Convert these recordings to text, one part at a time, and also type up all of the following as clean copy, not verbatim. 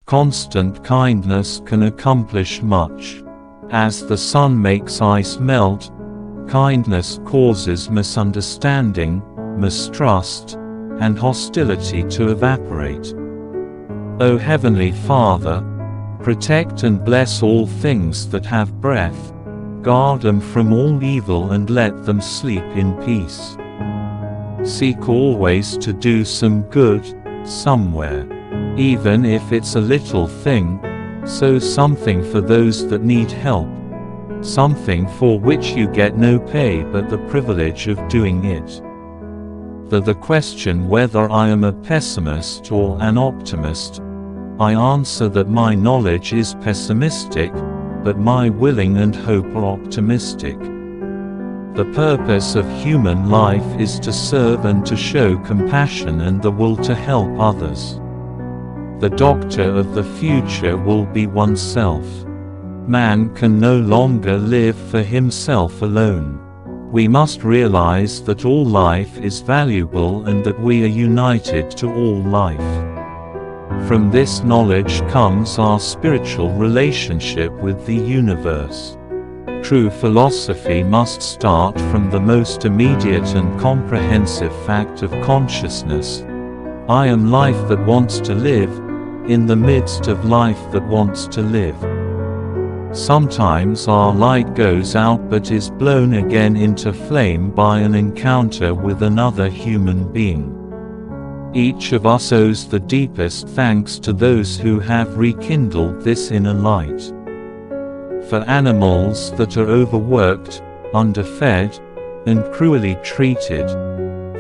Constant kindness can accomplish much. As the sun makes ice melt, kindness causes misunderstanding, mistrust, and hostility to evaporate. O Heavenly Father, protect and bless all things that have breath, guard them from all evil and let them sleep in peace. Seek always to do some good, somewhere. Even if it's a little thing, sow something for those that need help. Something for which you get no pay but the privilege of doing it. For the question whether I am a pessimist or an optimist, I answer that my knowledge is pessimistic, but my willing and hope are optimistic. The purpose of human life is to serve and to show compassion and the will to help others. The doctor of the future will be oneself. Man can no longer live for himself alone. We must realize that all life is valuable and that we are united to all life. From this knowledge comes our spiritual relationship with the universe. True philosophy must start from the most immediate and comprehensive fact of consciousness. I am life that wants to live, in the midst of life that wants to live. Sometimes our light goes out but is blown again into flame by an encounter with another human being. Each of us owes the deepest thanks to those who have rekindled this inner light. For animals that are overworked, underfed, and cruelly treated,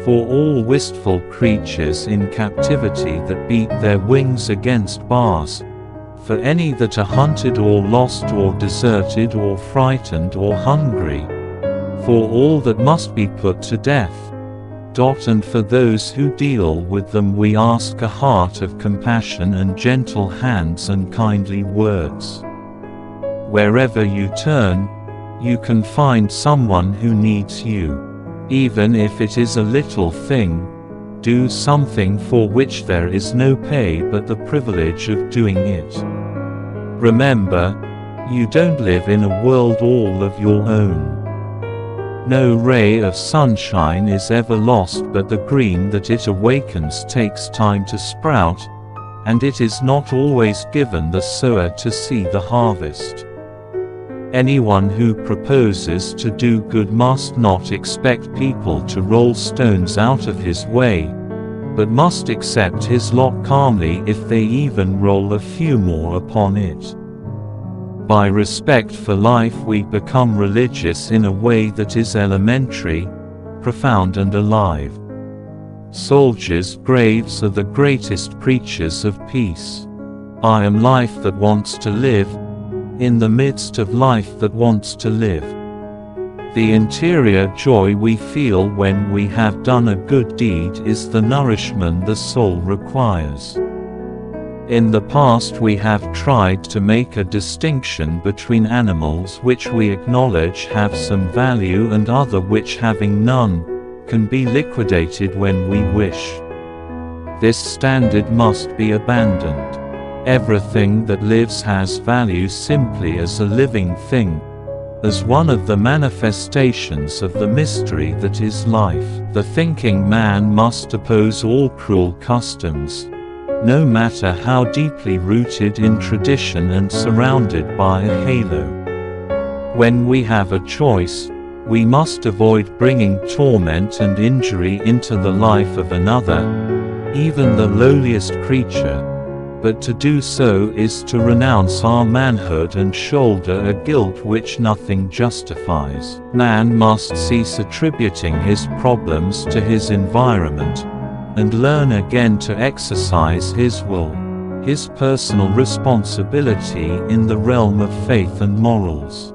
for all wistful creatures in captivity that beat their wings against bars, for any that are hunted or lost or deserted or frightened or hungry, for all that must be put to death, and for those who deal with them we ask a heart of compassion and gentle hands and kindly words. Wherever you turn, you can find someone who needs you. Even if it is a little thing, do something for which there is no pay but the privilege of doing it. Remember, you don't live in a world all of your own. No ray of sunshine is ever lost, but the green that it awakens takes time to sprout, and it is not always given the sower to see the harvest. Anyone who proposes to do good must not expect people to roll stones out of his way, but must accept his lot calmly if they even roll a few more upon it. By respect for life we become religious in a way that is elementary, profound and alive. Soldiers' graves are the greatest preachers of peace. I am life that wants to live, in the midst of life that wants to live. The interior joy we feel when we have done a good deed is the nourishment the soul requires. In the past we have tried to make a distinction between animals which we acknowledge have some value and other which, having none, can be liquidated when we wish. This standard must be abandoned. Everything that lives has value simply as a living thing, as one of the manifestations of the mystery that is life. The thinking man must oppose all cruel customs, no matter how deeply rooted in tradition and surrounded by a halo. When we have a choice, we must avoid bringing torment and injury into the life of another, even the lowliest creature, but to do so is to renounce our manhood and shoulder a guilt which nothing justifies. Man must cease attributing his problems to his environment, and learn again to exercise his will, his personal responsibility in the realm of faith and morals.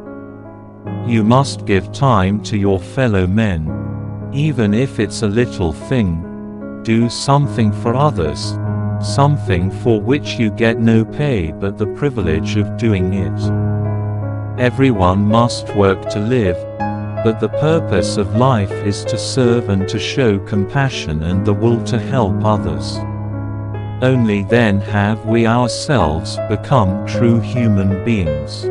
You must give time to your fellow men, even if it's a little thing. Do something for others, something for which you get no pay but the privilege of doing it. Everyone must work to live, but the purpose of life is to serve and to show compassion and the will to help others. Only then have we ourselves become true human beings.